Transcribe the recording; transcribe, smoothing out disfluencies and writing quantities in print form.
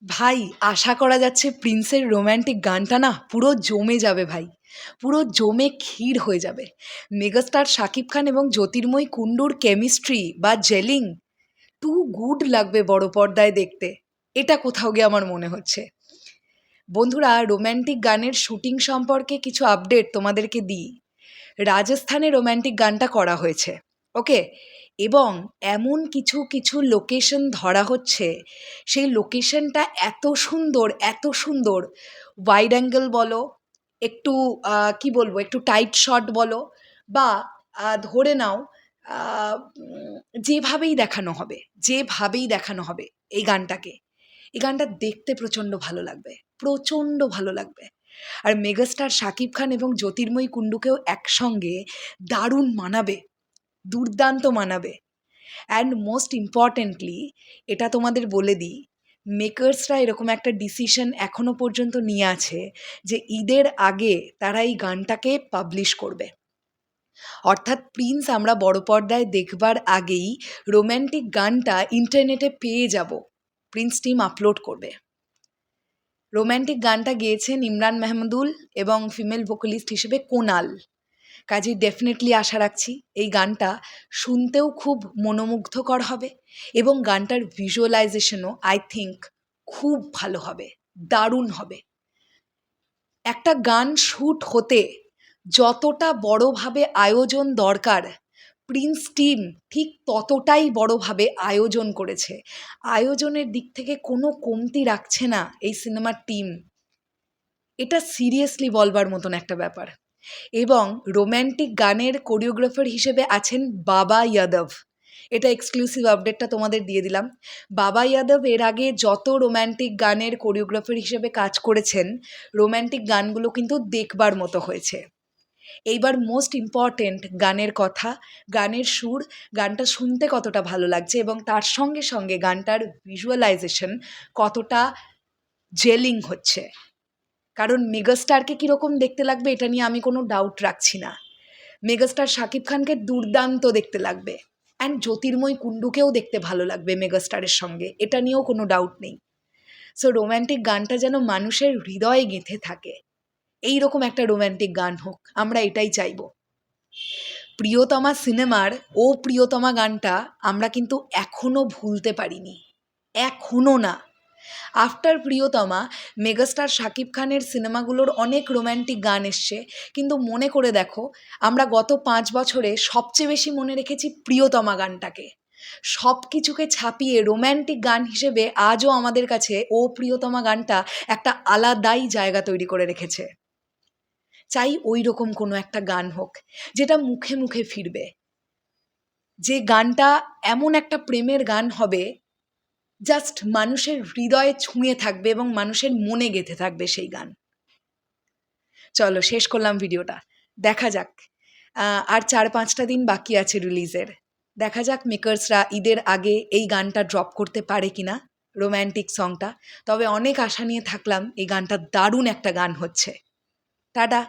ভাই, আশা করা যাচ্ছে প্রিন্সের রোম্যান্টিক গানটা না পুরো জমে যাবে ভাই। পুরো জমে ক্ষীর হয়ে যাবে। মেগাস্টার শাকিব খান এবং জ্যোতির্ময় কুণ্ডুর কেমিস্ট্রি বা জেলিং টু গুড লাগবে বড় পর্দায় দেখতে। এটা কোথাও গিয়ে আমার মনে হচ্ছে। বন্ধুরা, রোম্যান্টিক গানের শুটিং সম্পর্কে কিছু আপডেট তোমাদেরকে দিই। রাজস্থানে রোম্যান্টিক গানটা করা হয়েছে, ওকে। এবং এমন কিছু কিছু লোকেশন ধরা হচ্ছে, সেই লোকেশনটা এত সুন্দর এত সুন্দর। ওয়াইড অ্যাঙ্গেল বলো, একটু কি বলবো, একটু টাইট শট বলো, বা ধরে নাও যেভাবেই দেখানো হবে, যেভাবেই দেখানো হবে এই গানটাকে, এই গানটা দেখতে প্রচণ্ড ভালো লাগবে, প্রচণ্ড ভালো লাগবে। আর মেগাস্টার শাকিব খান এবং জ্যোতির্ময়ী কুণ্ডুকেও একসঙ্গে দারুণ মানাবে, দুর্দান্ত মানাবে। অ্যান্ড মোস্ট ইম্পর্টেন্টলি এটা তোমাদের বলে দিই, মেকার্সরা এরকম একটা ডিসিশন এখনো পর্যন্ত নিয়ে আছে যে ঈদের আগে তারা এই গানটাকে পাবলিশ করবে। অর্থাৎ প্রিন্স আমরা বড় পর্দায় দেখবার আগেই রোম্যান্টিক গানটা ইন্টারনেটে পেয়ে যাব, প্রিন্স টিম আপলোড করবে। রোম্যান্টিক গানটা গেয়েছেন ইমরান মাহমুদুল এবং ফিমেল ভোকালিস্ট হিসেবে কোনাল। কাজেই ডেফিনেটলি আশা রাখছি এই গানটা শুনতেও খুব মনোমুগ্ধকর হবে এবং গানটার ভিজুয়ালাইজেশনও আই থিঙ্ক খুব ভালো হবে, দারুণ হবে। একটা গান শ্যুট হতে যতটা বড়ভাবে আয়োজন দরকার, প্রিন্স টিম ঠিক ততটাই বড়ভাবে আয়োজন করেছে। আয়োজনের দিক থেকে কোনো কমতি রাখছে না এই সিনেমার টিম। এটা সিরিয়াসলি বলবার মতন একটা ব্যাপার। এবং রোম্যান্টিক গানের কোরিওগ্রাফার হিসেবে আছেন বাবা ইয়াদব। এটা এক্সক্লুসিভ আপডেটটা তোমাদের দিয়ে দিলাম। বাবা ইয়াদব এর আগে যত রোম্যান্টিক গানের কোরিওগ্রাফার হিসেবে কাজ করেছেন, রোম্যান্টিক গানগুলো কিন্তু দেখবার মতো হয়েছে। এইবার মোস্ট ইম্পর্টেন্ট গানের কথা, গানের সুর, গানটা শুনতে কতটা ভালো লাগছে এবং তার সঙ্গে সঙ্গে গানটার ভিজুয়ালাইজেশন কতটা জেলিং হচ্ছে। কারণ মেগাস্টারকে কীরকম দেখতে লাগবে এটা নিয়ে আমি কোনো ডাউট রাখছি না। মেগাস্টার শাকিব খানকে দুর্দান্ত দেখতে লাগবে, অ্যান্ড জ্যোতির্ময় কুণ্ডুকেও দেখতে ভালো লাগবে মেগাস্টারের সঙ্গে, এটা নিয়েও কোনো ডাউট নেই। সো রোম্যান্টিক গানটা যেন মানুষের হৃদয়ে গেঁথে থাকে, এই রকম একটা রোম্যান্টিক গান হোক, আমরা এটাই চাইব। প্রিয়তমা সিনেমার ও প্রিয়তমা গানটা আমরা কিন্তু এখনও ভুলতে পারিনি, এখনও না। আফটার প্রিয়তমা মেগাস্টার শাকিব খানের সিনেমাগুলোর অনেক রোম্যান্টিক গান এসছে, কিন্তু মনে করে দেখো আমরা গত 5 বছরে সবচেয়ে বেশি মনে রেখেছি প্রিয়তমা গানটাকে। সব কিছুকে ছাপিয়ে রোম্যান্টিক গান হিসেবে আজও আমাদের কাছে ও প্রিয়তমা গানটা একটা আলাদাই জায়গা তৈরি করে রেখেছে। চাই ওই রকম কোনো একটা গান হোক যেটা মুখে মুখে ফিরবে, যে গানটা এমন একটা প্রেমের গান হবে জাস্ট মানুষের হৃদয়ে ছুঁয়ে থাকবে এবং মানুষের মনে গেঁথে থাকবে সেই গান। চলো শেষ করলাম ভিডিওটা, দেখা যাক। আর 4-5টা দিন বাকি আছে রিলিজের। দেখা যাক মেকার্সরা ঈদের আগে এই গানটা ড্রপ করতে পারে কিনা, রোম্যান্টিক সংটা। তবে অনেক আশা নিয়ে থাকলাম, এই গানটা দারুণ একটা গান হচ্ছে। টাটা।